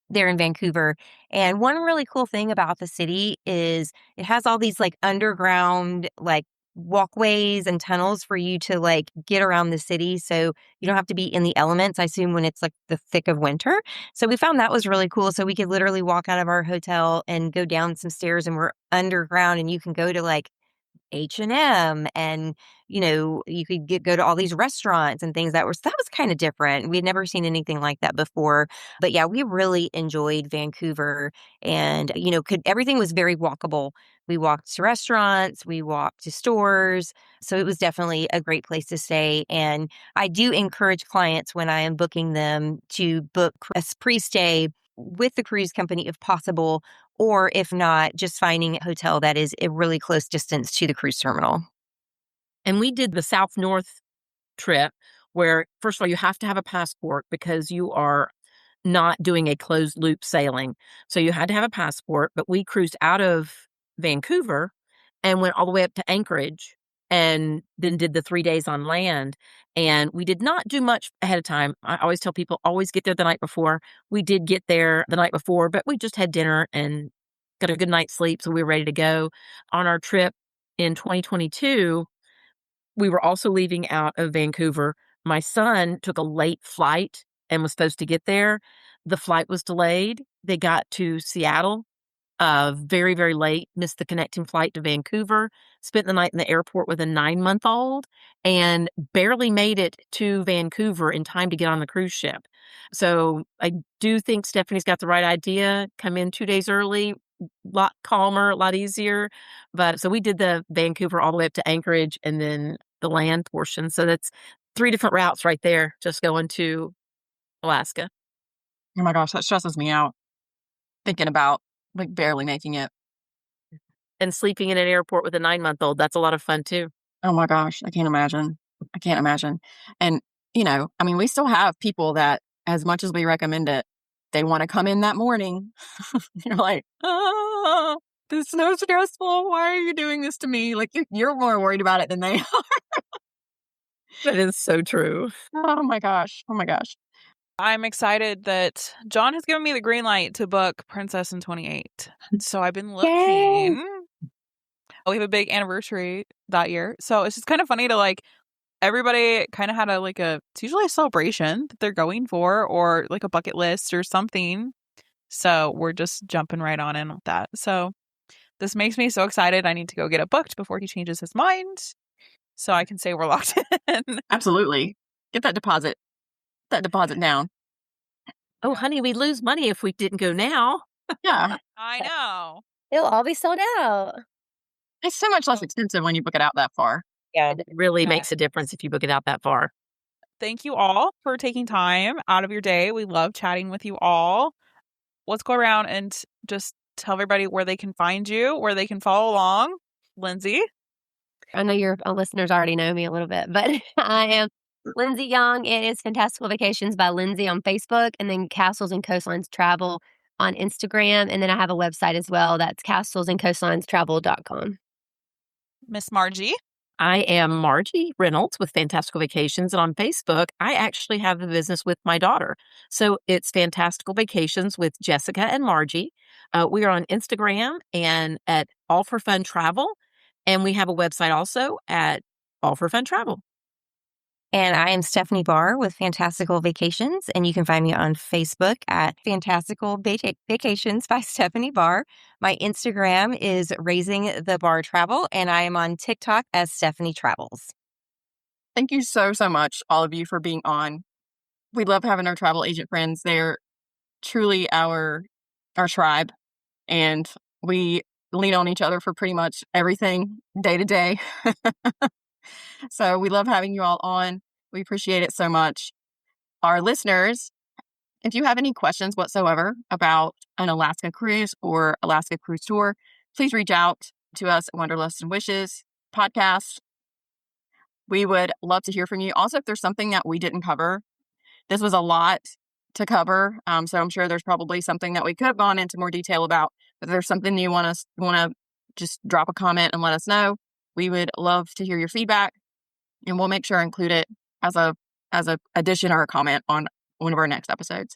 there in Vancouver. And one really cool thing about the city is it has all these like underground like walkways and tunnels for you to like get around the city, so you don't have to be in the elements, I assume, when it's like the thick of winter. So we found that was really cool. So we could literally walk out of our hotel and go down some stairs, and we're underground, and you can go to like H&M, and you could go to all these restaurants and things that was kind of different. We had never seen anything like that before. But yeah, we really enjoyed Vancouver, and everything was very walkable. We walked to restaurants, we walked to stores, so it was definitely a great place to stay. And I do encourage clients when I am booking them to book a pre-stay with the cruise company if possible, or if not, just finding a hotel that is a really close distance to the cruise terminal. And we did the South-North trip where, first of all, you have to have a passport because you are not doing a closed loop sailing. So you had to have a passport, but we cruised out of Vancouver and went all the way up to Anchorage and then did the 3 days on land. And we did not do much ahead of time. I always tell people, always get there the night before. We did get there the night before, but we just had dinner and got a good night's sleep, so we were ready to go. On our trip in 2022, we were also leaving out of Vancouver. My son took a late flight and was supposed to get there. The flight was delayed. They got to Seattle very, very late, missed the connecting flight to Vancouver, spent the night in the airport with a 9-month-old, and barely made it to Vancouver in time to get on the cruise ship. So I do think Stephanie's got the right idea. Come in 2 days early, a lot calmer, a lot easier. But so we did the Vancouver all the way up to Anchorage and then the land portion. So 3 different routes right there, just going to Alaska. Oh my gosh, that stresses me out. Thinking about like barely making it. And sleeping in an airport with a 9-month-old, that's a lot of fun too. Oh my gosh, I can't imagine. I can't imagine. And, I mean, we still have people that, as much as we recommend it, they want to come in that morning. You're like, this is so stressful. Why are you doing this to me? Like, you're more worried about it than they are. That is so true. Oh my gosh. Oh my gosh. I'm excited that John has given me the green light to book Princess in 28. So I've been looking. We have a big anniversary that year. So it's just kind of funny to like, everybody kind of had it's usually a celebration that they're going for or like a bucket list or something. So we're just jumping right on in with that. So this makes me so excited. I need to go get it booked before he changes his mind so I can say we're locked in. Absolutely. Get that deposit down. Oh, honey, we'd lose money if we didn't go now. Yeah. I know. It'll all be sold out. It's so much less expensive when you book it out that far. Yeah, it really makes a difference if you book it out that far. Thank you all for taking time out of your day. We love chatting with you all. Let's go around and just tell everybody where they can find you, where they can follow along. Lindsay. I know your listeners already know me a little bit, but I am Lindsay Young. It is Fantastical Vacations by Lindsay on Facebook, and then Castles and Coastlines Travel on Instagram. And then I have a website as well. That's castlesandcoastlinestravel.com. Miss Margie. I am Margie Reynolds with Fantastical Vacations. And on Facebook, I actually have the business with my daughter. So it's Fantastical Vacations with Jessica and Margie. We are on Instagram and at All for Fun Travel. And we have a website also at All for Fun Travel. And I am Stephanie Barr with Fantastical Vacations, and you can find me on Facebook at Fantastical Vacations by Stephanie Barr. My Instagram is Raising the Bar Travel, and I am on TikTok as Stephanie Travels. Thank you so, so much, all of you, for being on. We love having our travel agent friends. They're truly our tribe, and we lean on each other for pretty much everything day to day. So we love having you all on. We appreciate it so much. Our listeners, if you have any questions whatsoever about an Alaska cruise or Alaska cruise tour, please reach out to us at Wanderlust Wishes podcast. We would love to hear from you. Also, if there's something that we didn't cover, this was a lot to cover. So I'm sure there's probably something that we could have gone into more detail about. But if there's something you want to just drop a comment and let us know, we would love to hear your feedback. And we'll make sure to include it as a addition or a comment on one of our next episodes.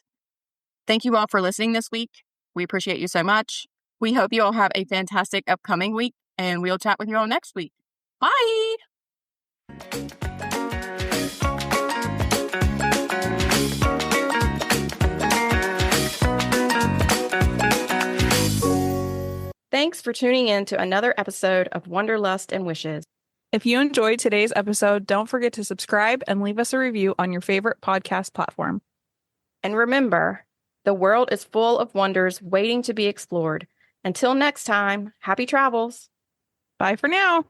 Thank you all for listening this week. We appreciate you so much. We hope you all have a fantastic upcoming week, and we'll chat with you all next week. Bye! Thanks for tuning in to another episode of Wanderlust and Wishes. If you enjoyed today's episode, don't forget to subscribe and leave us a review on your favorite podcast platform. And remember, the world is full of wonders waiting to be explored. Until next time, happy travels. Bye for now.